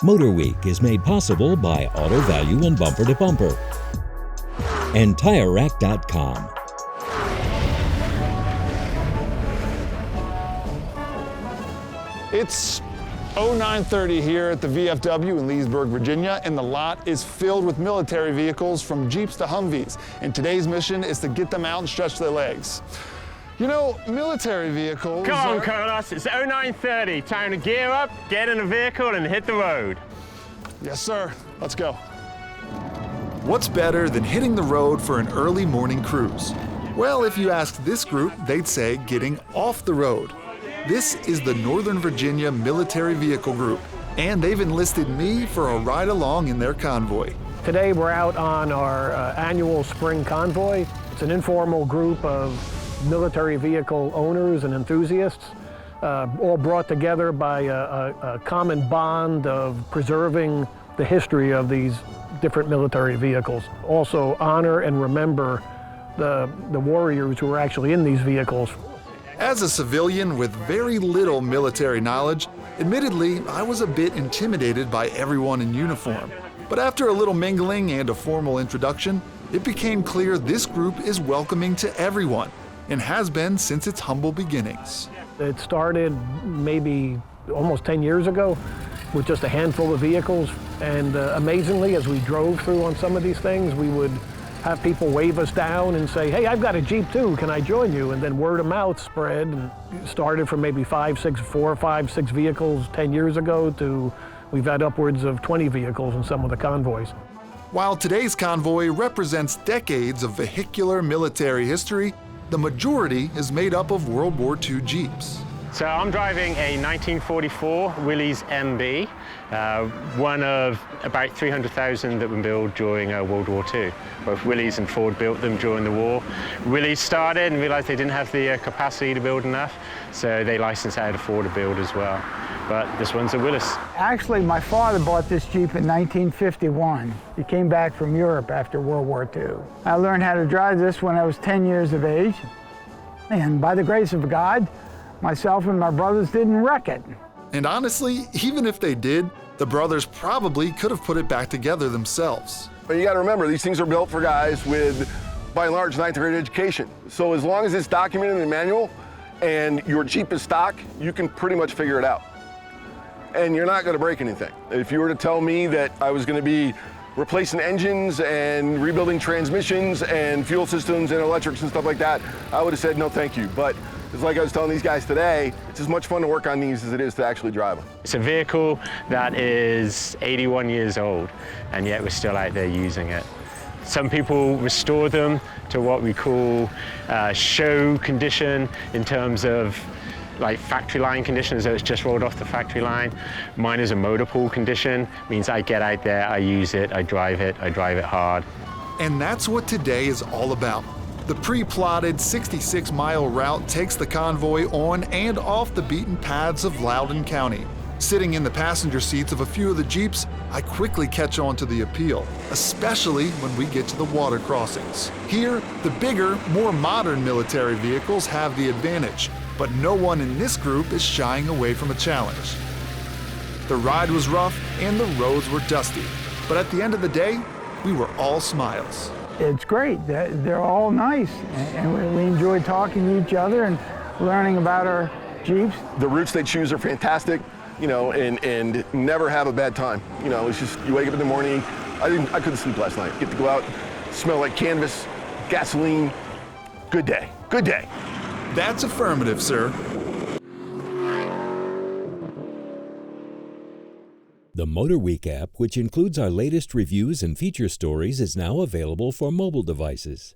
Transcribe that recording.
MotorWeek is made possible by Auto Value and Bumper to Bumper and TireRack.com. It's 0930 here at the VFW in Leesburg, Virginia, and the lot is filled with military vehicles from Jeeps to Humvees. And today's mission is to get them out and stretch their legs. You know, military vehicles... Come on, Carlos, it's 0930. Time to gear up, get in a vehicle, and hit the road. Yes, sir. Let's go. What's better than hitting the road for an early morning cruise? Well, if you asked this group, they'd say getting off the road. This is the Northern Virginia Military Vehicle Group, and they've enlisted me for a ride along in their convoy. Today we're out on our annual spring convoy. It's an informal group of military vehicle owners and enthusiasts, all brought together by a common bond of preserving the history of these different military vehicles. Also honor and remember the warriors who were actually in these vehicles. As a civilian with very little military knowledge, admittedly, I was a bit intimidated by everyone in uniform. But after a little mingling and a formal introduction, it became clear this group is welcoming to everyone and has been since its humble beginnings. It started maybe almost 10 years ago with just a handful of vehicles, and amazingly, as we drove through on some of these things, we would have people wave us down and say, hey, I've got a Jeep too, can I join you? And then word of mouth spread and started from maybe 4 or 5, 6 vehicles 10 years ago to we've had upwards of 20 vehicles in some of the convoys. While today's convoy represents decades of vehicular military history, the majority is made up of World War II Jeeps. So I'm driving a 1944 Willys MB, one of about 300,000 that were built during World War II. Both Willys and Ford built them during the war. Willys started and realized they didn't have the capacity to build enough, so they licensed out to Ford to build as well. But this one's a Willys. Actually, my father bought this Jeep in 1951. He came back from Europe after World War II. I learned how to drive this when I was 10 years of age, and by the grace of God, myself and my brothers didn't wreck it. And honestly, even if they did, the brothers probably could have put it back together themselves. But you gotta remember, these things are built for guys with, by and large, 9th grade education. So as long as it's documented in the manual and your Jeep is stock, you can pretty much figure it out. And you're not gonna break anything. If you were to tell me that I was gonna be replacing engines and rebuilding transmissions and fuel systems and electrics and stuff like that, I would have said no thank you. But it's like I was telling these guys today, it's as much fun to work on these as it is to actually drive them. It's a vehicle that is 81 years old, and yet we're still out there using it. Some people restore them to what we call show condition in terms of like factory line conditions, so it's just rolled off the factory line. Mine is a motor pool condition, means I get out there, I use it, I drive it hard. And that's what today is all about. The pre-plotted 66-mile route takes the convoy on and off the beaten paths of Loudoun County. Sitting in the passenger seats of a few of the Jeeps, I quickly catch on to the appeal, especially when we get to the water crossings. Here, the bigger, more modern military vehicles have the advantage, but no one in this group is shying away from a challenge. The ride was rough and the roads were dusty, but at the end of the day, we were all smiles. It's great. They're all nice, and we enjoy talking to each other and learning about our Jeeps. The routes they choose are fantastic, you know, and never have a bad time. You know, it's just, you wake up in the morning, I couldn't sleep last night. Get to go out, smell like canvas, gasoline. Good day, good day. That's affirmative, sir. The MotorWeek app, which includes our latest reviews and feature stories, is now available for mobile devices.